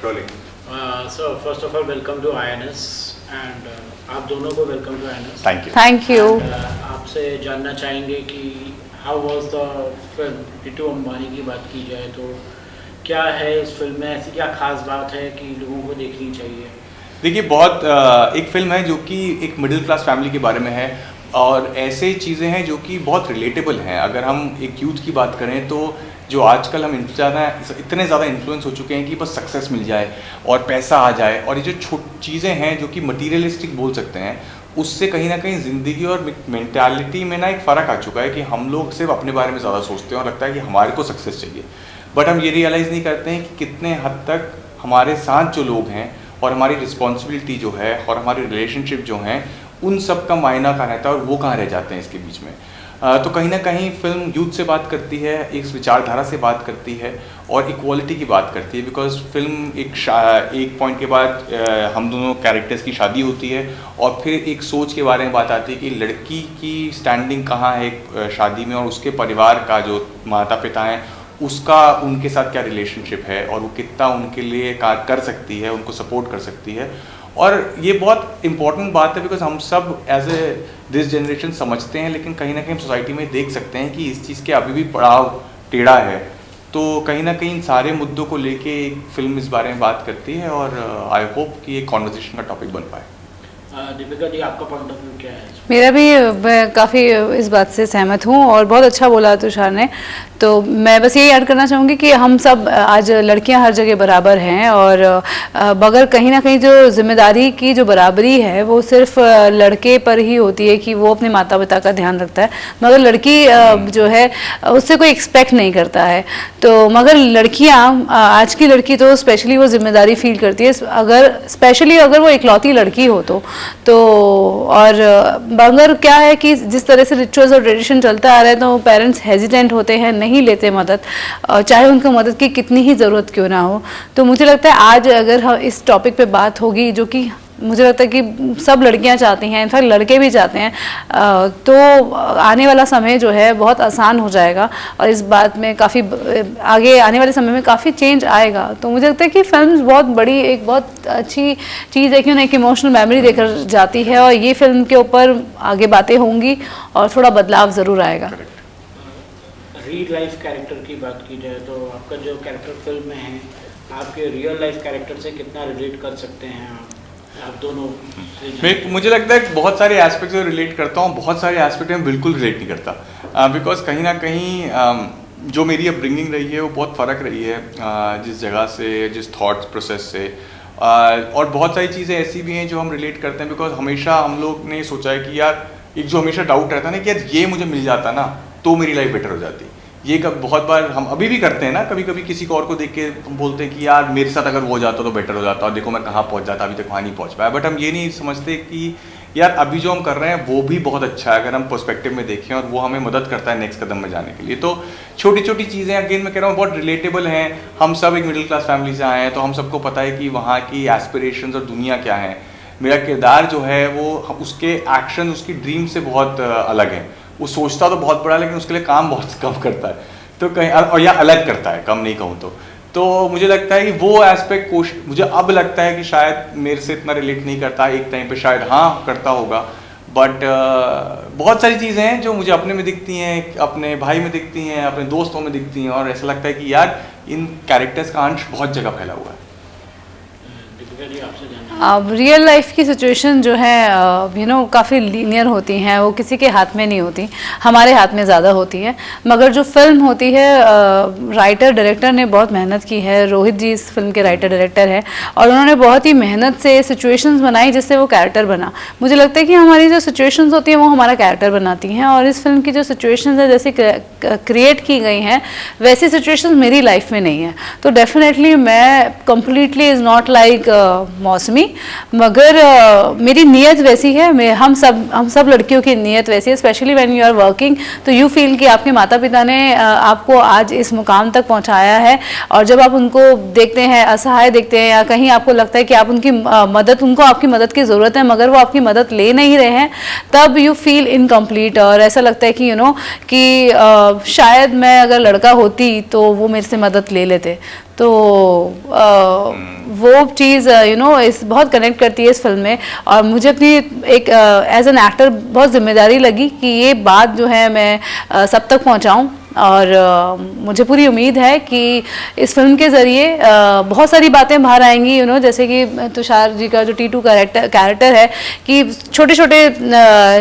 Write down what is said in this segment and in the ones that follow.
Rolling. So first of all, welcome to INS and आप दोनों को welcome to INS. Thank you. Thank you. आपसे जानना चाहेंगे कि how was the film? Neetu Ambani की बात की जाए तो क्या है इस फिल्म में, ऐसी क्या खास बात है कि लोगों को देखनी चाहिए? देखिए बहुत एक फिल्म है जो कि एक मिडिल क्लास फैमिली के बारे में है और ऐसे चीज़ें हैं जो कि बहुत रिलेटेबल हैं। अगर हम एक यूथ की बात करें तो जो आजकल हम इतने ज़्यादा इन्फ्लुएंस हो चुके हैं कि बस सक्सेस मिल जाए और पैसा आ जाए, और ये जो चीज़ें हैं जो कि मटीरियलिस्टिक बोल सकते हैं, उससे कहीं ना कहीं ज़िंदगी और मेंटालिटी में ना एक फ़र्क आ चुका है कि हम लोग सिर्फ अपने बारे में ज़्यादा सोचते हैं और लगता है कि हमारे को सक्सेस चाहिए। बट हम ये रियलाइज़ नहीं करते हैं कि कितने हद तक हमारे साथ जो लोग हैं और हमारी रिस्पॉन्सिबिलिटी जो है और हमारे रिलेशनशिप जो हैं, उन सब का मायना कहाँ रहता है और वो कहाँ रह जाते हैं इसके बीच में। तो कहीं ना कहीं फिल्म यूथ से बात करती है, एक विचारधारा से बात करती है और इक्वालिटी की बात करती है। बिकॉज फिल्म एक पॉइंट के बाद हम दोनों कैरेक्टर्स की शादी होती है और फिर एक सोच के बारे में बात आती है कि लड़की की स्टैंडिंग कहाँ है एक शादी में, और उसके परिवार का जो माता पिता हैं उसका उनके साथ क्या रिलेशनशिप है और वो कितना उनके लिए कर सकती है, उनको सपोर्ट कर सकती है। और ये बहुत इंपॉर्टेंट बात है बिकॉज हम सब एज ए दिस जनरेशन समझते हैं, लेकिन कहीं ना कहीं सोसाइटी में देख सकते हैं कि इस चीज़ के अभी भी पड़ाव टेढ़ा है। तो कहीं ना कहीं इन सारे मुद्दों को लेके एक फिल्म इस बारे में बात करती है और आई होप कि एक कॉन्वर्सेशन का टॉपिक बन पाए। दीपिका जी, आपका पॉइंट ऑफ व्यू क्या है? मेरा भी मैं काफ़ी इस बात से सहमत हूँ और बहुत अच्छा बोला तुषार ने। तो मैं बस यही ऐड करना चाहूँगी कि हम सब आज लड़कियां हर जगह बराबर हैं, और मगर कहीं ना कहीं जो जिम्मेदारी की जो बराबरी है वो सिर्फ लड़के पर ही होती है कि वो अपने माता पिता का ध्यान रखता है, मगर लड़की जो है उससे कोई एक्सपेक्ट नहीं करता है। तो मगर लड़कियां, आज की लड़की तो स्पेशली वो जिम्मेदारी फील करती है, अगर स्पेशली अगर वो इकलौती लड़की हो तो और मगर क्या है कि जिस तरह से रिचुअल्स और ट्रेडिशन चलता आ रहा है तो पेरेंट्स हेजिटेंट होते हैं, नहीं लेते मदद, चाहे उनको मदद की कितनी ही ज़रूरत क्यों ना हो। तो मुझे लगता है आज अगर हम इस टॉपिक पे बात होगी, जो कि मुझे लगता है कि सब लड़कियां चाहती हैं, इनफैक्ट लड़के भी चाहते हैं, तो आने वाला समय जो है बहुत आसान हो जाएगा और इस बात में काफ़ी आगे आने वाले समय में काफ़ी चेंज आएगा। तो मुझे लगता है कि फिल्म बहुत बड़ी, एक बहुत अच्छी चीज़ है कि उन्हें एक इमोशनल मेमोरी देकर जाती है, और ये फिल्म के ऊपर आगे बातें होंगी और थोड़ा बदलाव ज़रूर आएगा। रियल लाइफ कैरेक्टर की बात की जाए तो आपका जो कैरेक्टर फिल्म में है, आपके रियल लाइफ कैरेक्टर से कितना रिलेट कर सकते हैं आप दोनों? मुझे लगता है बहुत सारे एस्पेक्ट से रिलेट करता हूँ, बहुत सारे एस्पेक्ट में बिल्कुल रिलेट नहीं करता। बिकॉज कहीं ना कहीं जो मेरी अपब्रिंगिंग रही है वो बहुत फ़र्क रही है जिस जगह से, जिस थॉट्स प्रोसेस से, और बहुत सारी चीज़ें ऐसी भी हैं जो हम रिलेट करते हैं। बिकॉज हमेशा हम लोग ने सोचा है कि यार एक जो हमेशा डाउट रहता है ना कि यार ये मुझे मिल जाता ना तो मेरी लाइफ बेटर हो जाती। ये बहुत बार हम अभी भी करते हैं ना, कभी कभी किसी को और को देख के हम बोलते हैं कि यार मेरे साथ अगर वो हो जाता तो बेटर हो जाता, और देखो मैं कहाँ पहुँच जाता, अभी तक वहाँ नहीं पहुँच पाया। बट हम ये नहीं समझते कि यार अभी जो हम कर रहे हैं वो भी बहुत अच्छा है अगर हम पर्सपेक्टिव में देखें, और वो हमें मदद करता है नेक्स्ट कदम में जाने के लिए। तो छोटी छोटी चीज़ें अगेन मैं कह रहा हूँ बहुत रिलेटेबल हैं। हम सब एक मिडिल क्लास फैमिली से आए हैं तो हम सबको पता है कि वहाँ की एस्पिरेशंस और दुनिया क्या है। मेरा किरदार जो है वो उसके एक्शन, उसकी ड्रीम से बहुत अलग है। वो सोचता तो बहुत बड़ा है लेकिन उसके लिए काम बहुत कम करता है, तो कहीं और या अलग करता है, कम नहीं कहूँ तो मुझे लगता है कि वो एस्पेक्ट मुझे अब लगता है कि शायद मेरे से इतना रिलेट नहीं करता, एक टाइम पे शायद हाँ करता होगा। बट बहुत सारी चीज़ें हैं जो मुझे अपने में दिखती हैं, अपने भाई में दिखती हैं, अपने दोस्तों में दिखती हैं, और ऐसा लगता है कि यार इन कैरेक्टर्स का अंश बहुत जगह फैला हुआ है। रियल लाइफ की सिचुएशन जो है काफ़ी लीनियर होती हैं, वो किसी के हाथ में नहीं होती, हमारे हाथ में ज़्यादा होती है। मगर जो फिल्म होती है, राइटर डायरेक्टर ने बहुत मेहनत की है। रोहित जी इस फिल्म के राइटर डायरेक्टर हैं और उन्होंने बहुत ही मेहनत से सिचुएशंस बनाई जिससे वो कैरेक्टर बना। मुझे लगता है कि हमारी जो सिचुएशंस होती हैं वो हमारा कैरेक्टर बनाती हैं, और इस फिल्म की जो सिचुएशंस है जैसे क्रिएट की गई हैं वैसी सिचुएशंस मेरी लाइफ में नहीं है। तो डेफिनेटली मैं कम्प्लीटली इज़ नॉट लाइक मौसमी, मगर मेरी नीयत वैसी है। हम सब लड़कियों की नीयत वैसी है, specially when you are working, तो यू फील कि आपके माता पिता ने आपको आज इस मुकाम तक पहुंचाया है, और जब आप उनको देखते हैं असहाय देखते हैं, या कहीं आपको लगता है कि आप उनकी उनको आपकी मदद की ज़रूरत है मगर वो आपकी मदद ले नहीं रहे हैं, तब यू फील इनकम्प्लीट। और ऐसा लगता है कि कि शायद मैं अगर लड़का होती तो वो मेरे से मदद ले लेते। तो वो चीज़ इस बहुत कनेक्ट करती है इस फिल्म में, और मुझे अपनी एक एज एन एक्टर बहुत जिम्मेदारी लगी कि ये बात जो है मैं सब तक पहुंचाऊं। और मुझे पूरी उम्मीद है कि इस फिल्म के ज़रिए बहुत सारी बातें बाहर आएंगी, जैसे कि तुषार जी का जो टीटू कैरेक्टर है, कि छोटे छोटे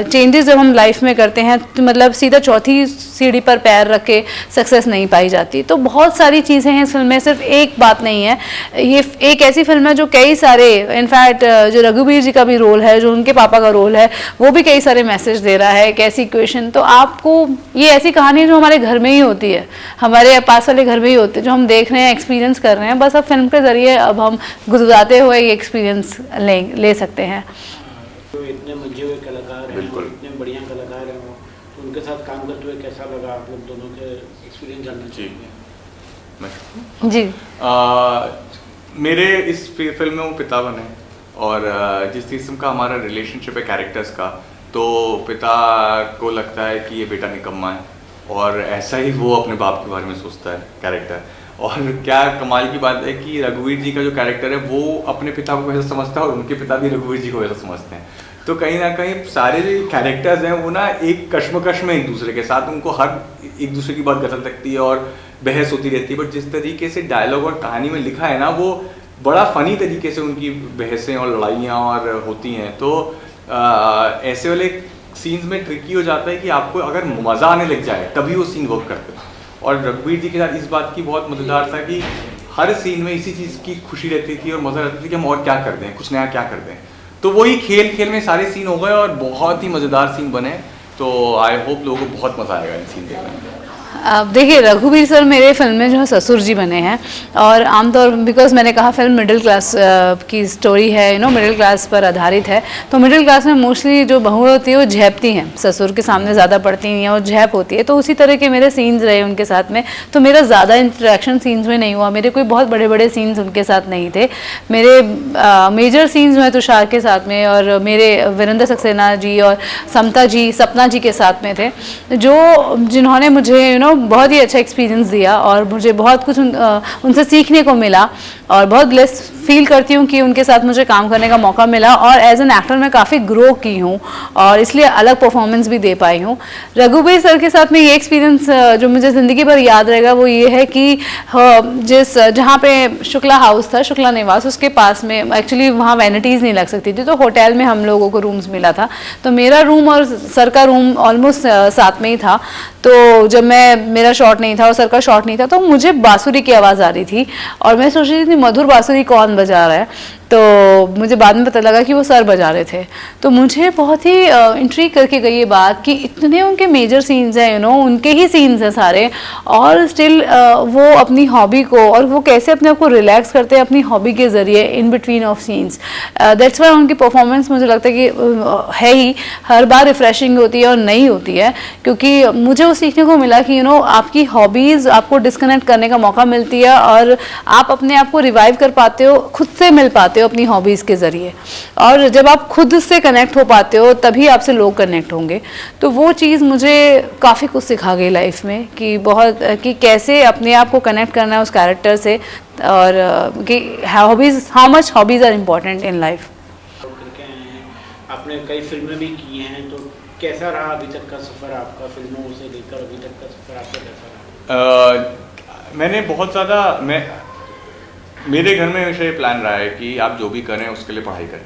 चेंजेस जब हम लाइफ में करते हैं तो मतलब सीधा चौथी सीढ़ी पर पैर रख के सक्सेस नहीं पाई जाती। तो बहुत सारी चीज़ें हैं इस फिल्म में, सिर्फ एक बात नहीं है। ये एक ऐसी फिल्म है जो कई सारे, इनफैक्ट जो रघुवीर जी का भी रोल है, जो उनके पापा का रोल है, वो भी कई सारे मैसेज दे रहा है, एक ऐसी इक्वेशन। तो आपको ये ऐसी कहानी है जो हमारे घर में ही होती है, हमारे पास वाले घर में ही होती है, जो हम देख रहे हैं, एक्सपीरियंस कर रहे हैं। बस अब फिल्म के ज़रिए अब हम गुजराते हुए ये एक्सपीरियंस ले सकते हैं। तो इतने मंजे हुए कलाकार हैं, बिल्कुल। इतने बढ़िया कलाकार हैं वो, तो उनके साथ काम करते हुए कैसा लगा? आप लोग दोनों के एक्सपीरियंस जानना चाहिए। जी, मेरे इस फिल्म में वो पिता बने, और जिस किस्म का हमारा रिलेशनशिप है कैरेक्टर्स का, तो पिता को लगता है कि ये बेटा निकम्मा है, और ऐसा ही वो अपने बाप के बारे में सोचता है कैरेक्टर। और क्या कमाल की बात है कि रघुवीर जी का जो कैरेक्टर है वो अपने पिता को वैसा समझता है, और उनके पिता भी रघुवीर जी को वैसा समझते हैं। तो कहीं ना कहीं सारे जो कैरेक्टर्स हैं वो ना एक कश्मकश में एक दूसरे के साथ, उनको हर एक दूसरे की बात गलत लगती है और बहस होती रहती है। बट जिस तरीके से डायलॉग और कहानी में लिखा है ना, वो बड़ा फ़नी तरीके से उनकी बहसें और लड़ाइयाँ और होती हैं। तो ऐसे वाले सीन्स में ट्रिकी हो जाता है कि आपको अगर मज़ा आने लग जाए तभी वो सीन वर्क करते हैं। और रघुवीर जी के साथ इस बात की बहुत मज़ेदार था कि हर सीन में इसी चीज़ की खुशी रहती थी और मज़ा रहता था कि हम और क्या कर दें, कुछ नया क्या कर दें। तो वही खेल खेल में सारे सीन हो गए और बहुत ही मज़ेदार सीन बने। तो आई होप लोगों को बहुत मज़ा आएगा इन सीन देखने में। अब देखिए, रघुवीर सर मेरे फिल्म में जो है ससुर जी बने हैं, और आमतौर बिकॉज मैंने कहा फिल्म मिडिल क्लास की स्टोरी है, मिडिल क्लास पर आधारित है। तो मिडिल क्लास में मोस्टली जो बहुएं होती है वो झेपती हैं, ससुर के सामने ज़्यादा पड़ती नहीं हैं और झेप होती है। तो उसी तरह के मेरे सीन्स रहे उनके साथ में। तो मेरा ज़्यादा इंटरेक्शन सीन्स में नहीं हुआ, मेरे कोई बहुत बड़े बड़े सीन्स उनके साथ नहीं थे। मेरे मेजर सीन्स जो है तुषार के साथ में, और मेरे वीरेंद्र सक्सेना जी और सपना जी के साथ में थे, जिन्होंने मुझे बहुत ही अच्छा एक्सपीरियंस दिया, और मुझे बहुत कुछ उनसे सीखने को मिला, और बहुत ब्लेस फील करती हूँ कि उनके साथ मुझे काम करने का मौका मिला। और एज एन एक्टर मैं काफ़ी ग्रो की हूँ, और इसलिए अलग परफॉर्मेंस भी दे पाई हूँ। रघुवीर सर के साथ में ये एक्सपीरियंस जो मुझे ज़िंदगी भर याद रहेगा वो ये है कि जहाँ पे शुक्ला हाउस था, शुक्ला निवास, उसके पास में एक्चुअली वहाँ वैनिटीज़ नहीं लग सकती थी, तो होटल में हम लोगों को रूम्स मिला था। तो मेरा रूम और सर का रूम ऑलमोस्ट साथ में ही था। तो जब मेरा शॉट नहीं था और सर का शॉट नहीं था, तो मुझे बांसुरी की आवाज़ आ रही थी, और मैं सोच रही थी मधुर बांसुरी कौन बजा रहा है। तो मुझे बाद में पता लगा कि वो सर बजा रहे थे। तो मुझे बहुत ही इंट्रीग करके गई ये बात कि इतने उनके मेजर सीन्स हैं, उनके ही सीन्स हैं सारे, और स्टिल वो अपनी हॉबी को, और वो कैसे अपने आप को रिलैक्स करते हैं अपनी हॉबी के ज़रिए in between of scenes. That's why उनकी परफॉर्मेंस मुझे लगता है कि है ही हर बार रिफ्रेशिंग होती है और नई होती है, क्योंकि मुझे वो सीखने को मिला कि आपकी हॉबीज़ आपको डिस्कनेक्ट करने का मौका मिलती है, और आप अपने आप को रिवाइव कर पाते हो, खुद से मिल पाते हो अपनी हॉबीज़ के ज़रिए। और जब आप खुद से कनेक्ट हो पाते हो तभी आपसे लोग कनेक्ट होंगे। तो वो चीज़ मुझे काफ़ी कुछ सिखा गई लाइफ में, कि कैसे अपने आप को कनेक्ट करना है उस कैरेक्टर से, और कि how much hobbies are important in life. आपने कई फिल्में भी की हैं, तो कैसा रहा अभी तक का सफ़र आपका? फिल्मों से लेकर अभी तक का सफ़र आपका कैसा रहा? मैंने बहुत ज़्यादा मेरे घर में हमेशा ये प्लान रहा है कि आप जो भी करें उसके लिए पढ़ाई करें,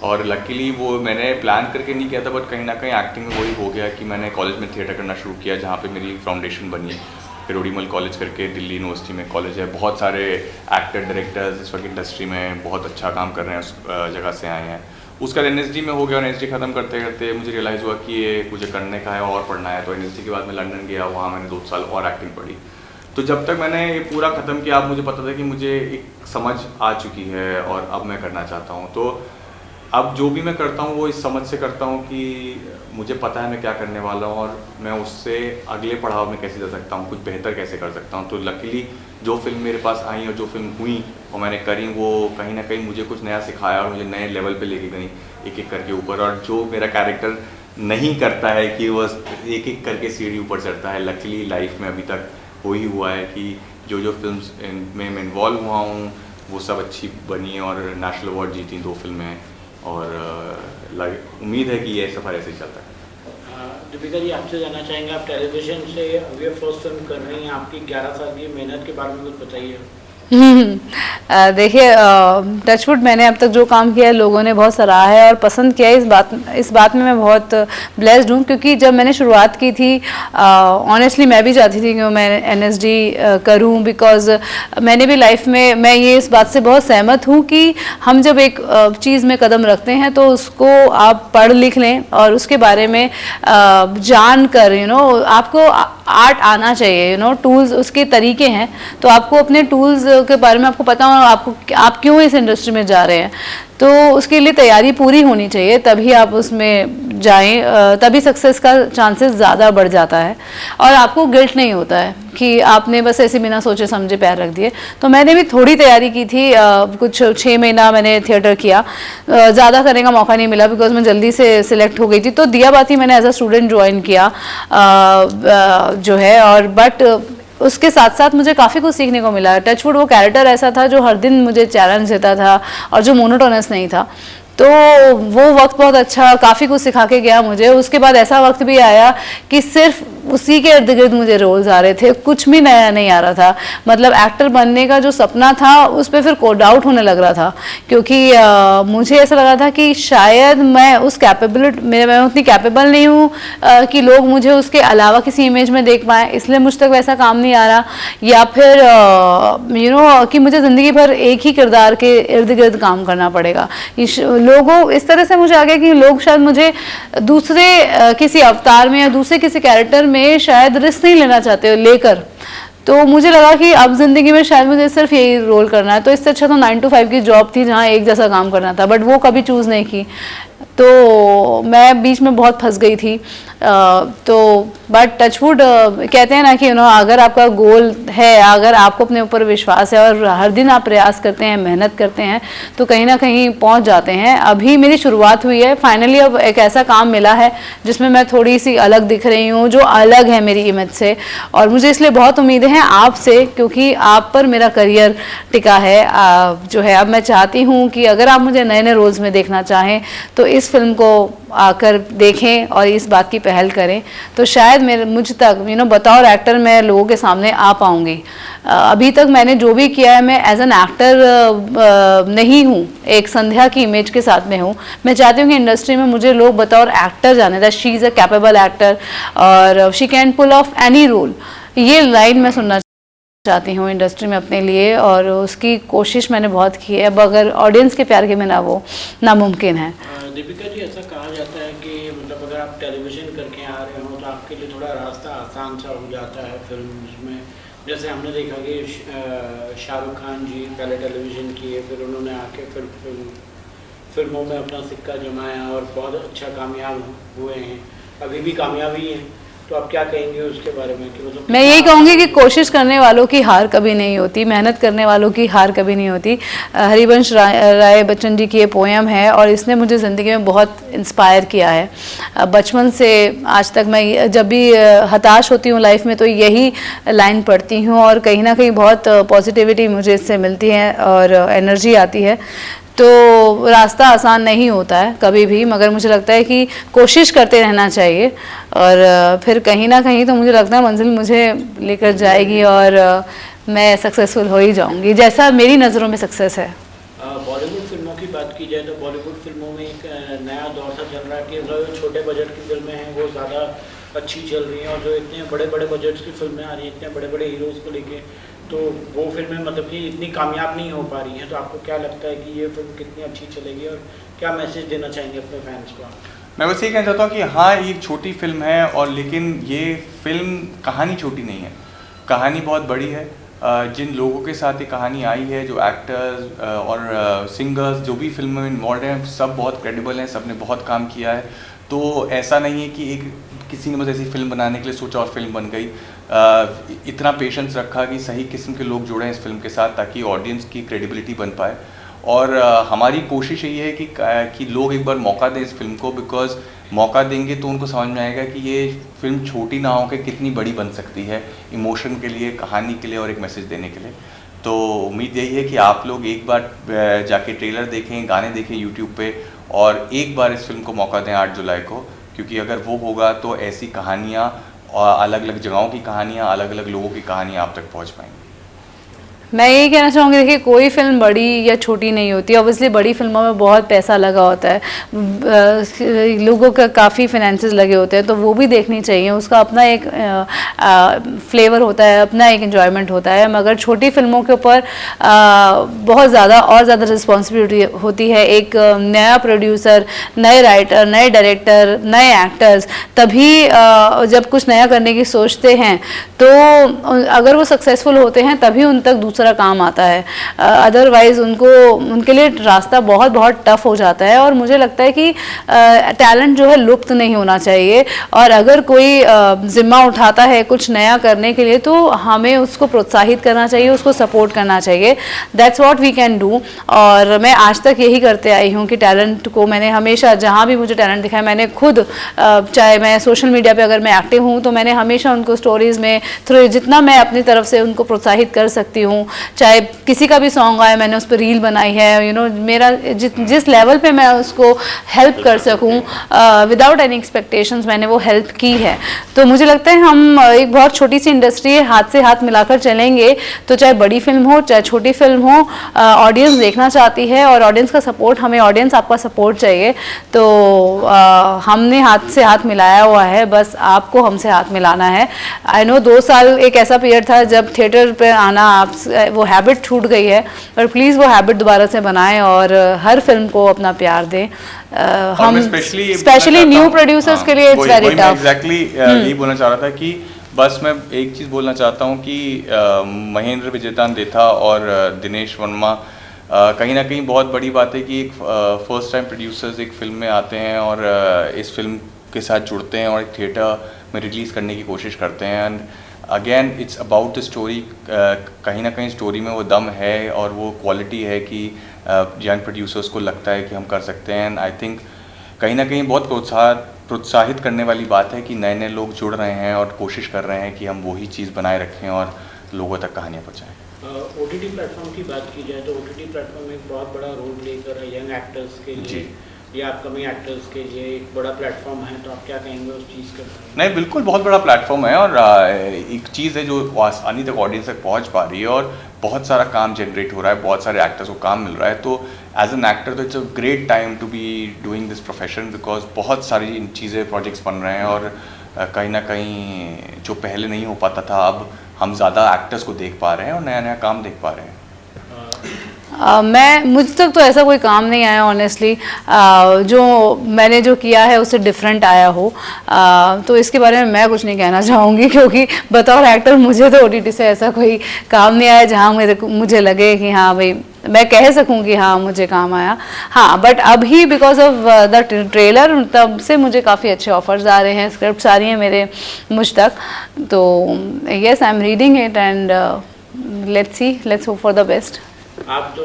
और लकीली वो मैंने प्लान करके नहीं किया था, बट कहीं ना कहीं एक्टिंग में वही हो गया कि मैंने कॉलेज में थिएटर करना शुरू किया, जहाँ पे मेरी फाउंडेशन बनी है। हिरोडीमल कॉलेज करके दिल्ली यूनिवर्सिटी में कॉलेज है, बहुत सारे एक्टर डायरेक्टर्स इस वक्त इंडस्ट्री में बहुत अच्छा काम कर रहे हैं, उस जगह से आए हैं। उसका NSD में हो गया, और NSD ख़त्म करते करते मुझे रियलाइज़ हुआ कि ये मुझे करने का है और पढ़ना है। तो NSD के बाद मैं लंदन गया, वहाँ मैंने 2 साल और एक्टिंग पढ़ी। तो जब तक मैंने ये पूरा ख़त्म किया, अब मुझे पता था कि मुझे एक समझ आ चुकी है और अब मैं करना चाहता हूँ। तो अब जो भी मैं करता हूँ वो इस समझ से करता हूँ कि मुझे पता है मैं क्या करने वाला हूँ, और मैं उससे अगले पड़ाव में कैसे जा सकता हूँ, कुछ बेहतर कैसे कर सकता हूँ। तो लकीली जो फिल्म मेरे पास आई और जो फिल्म हुई और मैंने करी, वो कहीं ना कहीं मुझे कुछ नया सिखाया और मुझे नए लेवल पे लेके गई एक एक करके ऊपर। और जो मेरा कैरेक्टर नहीं करता है कि वो एक एक करके सीढ़ी ऊपर चढ़ता है। लकीली लाइफ में अभी तक वही हुआ है कि जो जो फिल्म्स में मैं इन्वॉल्व हुआ हूँ वो सब अच्छी बनी और नेशनल अवार्ड जीती 2 फिल्में, और उम्मीद है कि ये सफ़र ऐसे ही चलता है। दीपिका जी, आपसे जानना चाहेंगे, आप टेलीविज़न से अभी फर्स्ट फिल्म कर रही हैं, आपकी 11 साल की मेहनत के बारे में कुछ बताइए। देखिए, टचवुड मैंने अब तक जो काम किया है लोगों ने बहुत सराहा है और पसंद किया है। इस बात में मैं बहुत ब्लेस्ड हूँ, क्योंकि जब मैंने शुरुआत की थी ऑनेस्टली मैं भी चाहती थी कि मैं NSD करूँ, बिकॉज मैंने भी लाइफ में, मैं ये इस बात से बहुत सहमत हूँ कि हम जब एक चीज़ में कदम रखते हैं तो उसको आप पढ़ लिख लें और उसके बारे में जान कर आपको आर्ट आना चाहिए, टूल्स उसके तरीके हैं, तो आपको अपने टूल्स के बारे में आपको पता हो आप क्यों इस इंडस्ट्री में जा रहे हैं, तो उसके लिए तैयारी पूरी होनी चाहिए, तभी आप उसमें जाएं, तभी सक्सेस का चांसेस ज़्यादा बढ़ जाता है और आपको गिल्ट नहीं होता है कि आपने बस ऐसे बिना सोचे समझे पैर रख दिए। तो मैंने भी थोड़ी तैयारी की थी, कुछ 6 महीना मैंने थिएटर किया, ज़्यादा करने का मौका नहीं मिला बिकॉज मैं जल्दी से सिलेक्ट हो गई थी। तो दिया बाती मैंने एज अ स्टूडेंट ज्वाइन किया जो है, और बट उसके साथ साथ मुझे काफ़ी कुछ सीखने को मिला। टचवुड वो कैरेक्टर ऐसा था जो हर दिन मुझे चैलेंज देता था और जो मोनोटोनस नहीं था, तो वो वक्त बहुत अच्छा काफ़ी कुछ सिखा के गया मुझे। उसके बाद ऐसा वक्त भी आया कि सिर्फ उसी के इर्द गिर्द मुझे रोल्स आ रहे थे, कुछ भी नया नहीं आ रहा था। मतलब एक्टर बनने का जो सपना था उस पर फिर डाउट होने लग रहा था, क्योंकि मुझे ऐसा लग रहा था कि शायद मैं उस मैं उतनी कैपेबल नहीं हूँ कि लोग मुझे उसके अलावा किसी इमेज में देख पाएँ, इसलिए मुझ तक वैसा काम नहीं आ रहा, या फिर कि मुझे ज़िंदगी भर एक ही किरदार के इर्द गिर्द काम करना पड़ेगा। लोगों इस तरह से मुझे आ गया कि लोग शायद मुझे दूसरे किसी अवतार में या दूसरे किसी कैरेक्टर में शायद रिस्क नहीं लेना चाहते लेकर, तो मुझे लगा कि अब ज़िंदगी में शायद मुझे सिर्फ यही रोल करना है। तो इससे अच्छा तो 9 to 5 की जॉब थी जहाँ एक जैसा काम करना था, बट वो कभी चूज़ नहीं की, तो मैं बीच में बहुत फंस गई थी। तो बट टचवुड कहते हैं ना कि अगर आपका गोल है, अगर आपको अपने ऊपर विश्वास है और हर दिन आप प्रयास करते हैं, मेहनत करते हैं, तो कहीं ना कहीं पहुंच जाते हैं। अभी मेरी शुरुआत हुई है, फाइनली अब एक ऐसा काम मिला है जिसमें मैं थोड़ी सी अलग दिख रही हूँ, जो अलग है मेरी इमेज से, और मुझे इसलिए बहुत उम्मीदें हैं आपसे, क्योंकि आप पर मेरा करियर टिका है जो है। अब मैं चाहती हूँ कि अगर आप मुझे नए नए रोल्स में देखना चाहें तो इस फिल्म को आकर देखें और इस बात की पहल करें, तो शायद मुझ तक बतौर एक्टर मैं लोगों के सामने आ पाऊंगी। अभी तक मैंने जो भी किया है, मैं एज एन एक्टर नहीं हूँ, एक संध्या की इमेज के साथ में हूँ। मैं चाहती हूँ कि इंडस्ट्री में मुझे लोग बतौर एक्टर जाने, that she is a capable actor और she can pull off any role. ये लाइन मैं सुनना चाहती हूँ इंडस्ट्री में अपने लिए, और उसकी कोशिश मैंने बहुत की है। अब अगर ऑडियंस के प्यार के बिना वो नामुमकिन है। दीपिका जी, ऐसा कहा जाता है कि मतलब अगर आप टेलीविज़न करके आ रहे हो तो आपके लिए थोड़ा रास्ता आसान सा हो जाता है फिल्म में। जैसे हमने देखा कि शाहरुख खान जी पहले टेलीविज़न किए, फिर उन्होंने आके फिल्मों में अपना सिक्का जमाया और बहुत अच्छा कामयाब हुए हैं, अभी भी कामयाब ही हैं। तो आप क्या कहेंगे उसके बारे में कि मतलब? मैं यही कहूँगी कि कोशिश करने वालों की हार कभी नहीं होती, मेहनत करने वालों की हार कभी नहीं होती। हरिवंश राय बच्चन जी की ये पोएम है और इसने मुझे ज़िंदगी में बहुत इंस्पायर किया है। बचपन से आज तक मैं जब भी हताश होती हूँ लाइफ में तो यही लाइन पढ़ती हूँ, और कहीं ना कहीं बहुत पॉजिटिविटी मुझे इससे मिलती है और एनर्जी आती है। तो रास्ता आसान नहीं होता है कभी भी, मगर मुझे लगता है कि कोशिश करते रहना चाहिए, और फिर कहीं ना कहीं तो मुझे लगता है मंजिल मुझे लेकर जाएगी और मैं सक्सेसफुल हो ही जाऊंगी, जैसा मेरी नज़रों में सक्सेस है। बॉलीवुड फिल्मों की बात की जाए तो बॉलीवुड फिल्मों में एक नया दौर सा चल रहा है कि जो छोटे बजट की फिल्में हैं वो ज़्यादा अच्छी चल रही हैं, और जो इतने बड़े बड़े बजट्स की फिल्में आ रही हैं इतने बड़े बड़े हीरोज़ को लेके, तो वो फिल्में मतलब कि इतनी कामयाब नहीं हो पा रही हैं। तो आपको क्या लगता है कि ये फिल्म कितनी अच्छी चलेगी और क्या मैसेज देना चाहेंगे अपने फैंस को? मैं बस ये कहना चाहता हूँ कि हाँ, ये छोटी फिल्म है, और लेकिन ये फिल्म कहानी छोटी नहीं है, कहानी बहुत बड़ी है। जिन लोगों के साथ ये कहानी आई है, जो एक्टर्स और सिंगर्स जो भी फिल्म में इन्वॉल्व हैं, सब बहुत क्रेडिबल हैं, सब ने बहुत काम किया है। तो ऐसा नहीं है कि किसी ने बस ऐसी फिल्म बनाने के लिए सोचा और फिल्म बन गई। इतना पेशेंस रखा कि सही किस्म के लोग जुड़े हैं इस फिल्म के साथ ताकि ऑडियंस की क्रेडिबिलिटी बन पाए। और हमारी कोशिश यही है कि लोग एक बार मौका दें इस फिल्म को, बिकॉज मौका देंगे तो उनको समझ में आएगा कि ये फिल्म छोटी ना हो के कितनी बड़ी बन सकती है, इमोशन के लिए, कहानी के लिए और एक मैसेज देने के लिए। तो उम्मीद यही है कि आप लोग एक बार जाके ट्रेलर देखें, गाने देखें यूट्यूब पे, और एक बार इस फिल्म को मौका दें 8 जुलाई को, क्योंकि अगर वो होगा तो ऐसी कहानियाँ और अलग अलग जगहों की कहानियाँ, अलग अलग लोगों की कहानियाँ आप तक पहुँच पाएंगी। मैं यही कहना चाहूँगी, देखिए कोई फिल्म बड़ी या छोटी नहीं होती, ऑब्वियसली बड़ी फिल्मों में बहुत पैसा लगा होता है, लोगों का काफ़ी फाइनेंसेस लगे होते हैं, तो वो भी देखनी चाहिए, उसका अपना एक फ्लेवर होता है, अपना एक एंजॉयमेंट होता है। मगर छोटी फिल्मों के ऊपर बहुत ज़्यादा और ज़्यादा रिस्पॉन्सिबिलिटी होती है। एक नया प्रोड्यूसर, नए राइटर, नए डायरेक्टर, नए एक्टर्स तभी जब कुछ नया करने की सोचते हैं, तो अगर वो सक्सेसफुल होते हैं तभी उन तक दूसरा काम आता है, अदरवाइज उनके लिए रास्ता बहुत बहुत टफ हो जाता है। और मुझे लगता है कि टैलेंट जो है लुप्त नहीं होना चाहिए, और अगर कोई जिम्मा उठाता है कुछ नया करने के लिए तो हमें उसको प्रोत्साहित करना चाहिए, उसको सपोर्ट करना चाहिए। That's what we can do. और मैं आज तक यही करते आई हूँ कि टैलेंट को मैंने हमेशा, जहाँ भी मुझे टैलेंट दिखाया, मैंने खुद, चाहे मैं सोशल मीडिया पे अगर मैं एक्टिव हूँ तो मैंने हमेशा उनको स्टोरीज़ में थ्रू जितना मैं अपनी तरफ से उनको प्रोत्साहित कर सकती हूँ, चाहे किसी का भी सॉन्ग आए मैंने उस पर रील बनाई है, मेरा जिस लेवल पे मैं उसको हेल्प कर सकूँ विदाउट एनी एक्सपेक्टेशंस, मैंने वो हेल्प की है। तो मुझे लगता है हम एक बहुत छोटी सी इंडस्ट्री है, हाथ से हाथ मिलाकर चलेंगे तो चाहे बड़ी फिल्म हो चाहे छोटी फिल्म हो, ऑडियंस देखना चाहती है, और ऑडियंस का सपोर्ट, हमें ऑडियंस आपका सपोर्ट चाहिए। तो हमने हाथ से हाथ मिलाया हुआ है, बस आपको हमसे हाथ मिलाना है। आई नो 2 साल एक ऐसा पीरियड था जब थिएटर पे आना, आप वो हैबिट छूट गई है, पर प्लीज़ वो हैबिट दोबारा से बनाएं और हर फिल्म को अपना प्यार दें। हम स्पेशली न्यू प्रोड्यूसर्स के लिए इट्स वेरी टफ। एग्जैक्टली यही बोलना चाह रहा था कि बस मैं एक चीज़ बोलना चाहता हूँ कि महेंद्र विजयतान देथा और दिनेश वर्मा, कहीं ना कहीं बहुत बड़ी बात है कि एक फर्स्ट टाइम प्रोड्यूसर्स एक फिल्म में आते हैं और इस फिल्म के साथ जुड़ते हैं और एक थिएटर में रिलीज़ करने की कोशिश करते हैं। And again it's about the story, कहीं ना कहीं स्टोरी में वो दम है और वो क्वालिटी है कि यंग प्रोड्यूसर्स को लगता है कि हम कर सकते हैं। एंड आई थिंक कहीं ना कहीं बहुत प्रोत्साहित करने वाली बात है कि नए नए लोग जुड़ रहे हैं और कोशिश कर रहे हैं कि हम वही चीज़ बनाए रखें और लोगों तक कहानियाँ पहुँचाएँ। OTT प्लेटफॉर्म की बात की जाए तो OTT प्लेटफॉर्म एक बहुत बड़ा रोल प्ले कर रहा है यंग एक्टर्स के लिए या अपकमिंग एक्टर्स के लिए, एक बड़ा प्लेटफॉर्म है, तो आप क्या कहेंगे उस चीज़ का? नहीं, बिल्कुल बहुत बड़ा प्लेटफॉर्म है और एक चीज़ है जो आसानी तक ऑडियंस तक पहुंच पा रही है और बहुत सारा काम जनरेट हो रहा है, बहुत सारे एक्टर्स को काम मिल रहा है। तो एज एन एक्टर तो it's a great time to be doing this profession, because बहुत सारी चीज़ें, प्रोजेक्ट्स बन रहे हैं और कहीं ना कहीं जो पहले नहीं हो पाता था, अब हम ज़्यादा एक्टर्स को देख पा रहे हैं और नया नया काम देख पा रहे हैं। मुझ तक तो ऐसा कोई काम नहीं आया ऑनेस्टली, जो मैंने जो किया है उससे डिफरेंट आया हो, तो इसके बारे में मैं कुछ नहीं कहना चाहूँगी, क्योंकि बतौर एक्टर मुझे तो OTT से ऐसा कोई काम नहीं आया जहाँ मुझे लगे कि हाँ भाई मैं कह सकूँ कि हाँ मुझे काम आया। हाँ, बट अभी बिकॉज ऑफ द ट्रेलर तब से मुझे काफ़ी अच्छे ऑफर्स आ रहे हैं, स्क्रिप्ट्स आ रही हैं मेरे मुझ तक, तो yes I am reading it and let's hope for the best. आप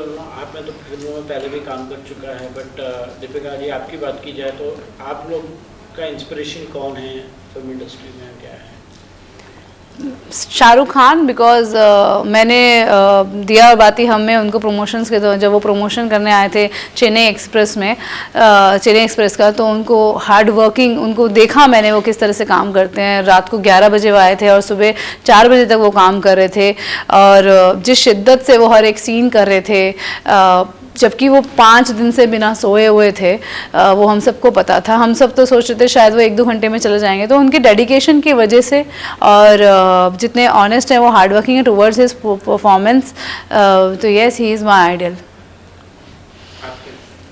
में तो फिल्मों में पहले भी काम कर चुका है, बट दीपिका जी आपकी बात की जाए तो आप लोग का इंस्पिरेशन कौन है फिल्म इंडस्ट्री में, क्या है? शाहरुख खान, बिकॉज मैंने दिया बाती हम में उनको प्रमोशंस के दौरान, जब वो प्रमोशन करने आए थे चेन्नई एक्सप्रेस में, चेन्नई एक्सप्रेस का, तो उनको हार्ड वर्किंग, उनको देखा मैंने वो किस तरह से काम करते हैं। रात को 11 बजे वो आए थे और सुबह 4 बजे तक वो काम कर रहे थे, और जिस शिद्दत से वो हर एक सीन कर रहे थे, जबकि वो 5 दिन से बिना सोए हुए थे, वो हम सबको पता था। हम सब तो सोच रहे थे शायद वो 1-2 घंटे में चले जाएंगे, तो उनके डेडिकेशन की वजह से और जितने ऑनेस्ट हैं वो हार्ड वर्किंग है टुवर्ड्स हिज परफॉर्मेंस, तो yes he is my idol.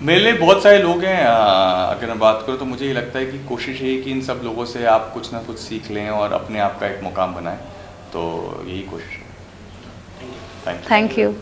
मेरे लिए बहुत सारे लोग हैं, अगर मैं बात करूँ तो मुझे ये लगता है कि कोशिश है कि इन सब लोगों से आप कुछ ना कुछ सीख लें और अपने आप का एक मुकाम बनाएं, तो यही कोशिश है। Thank you.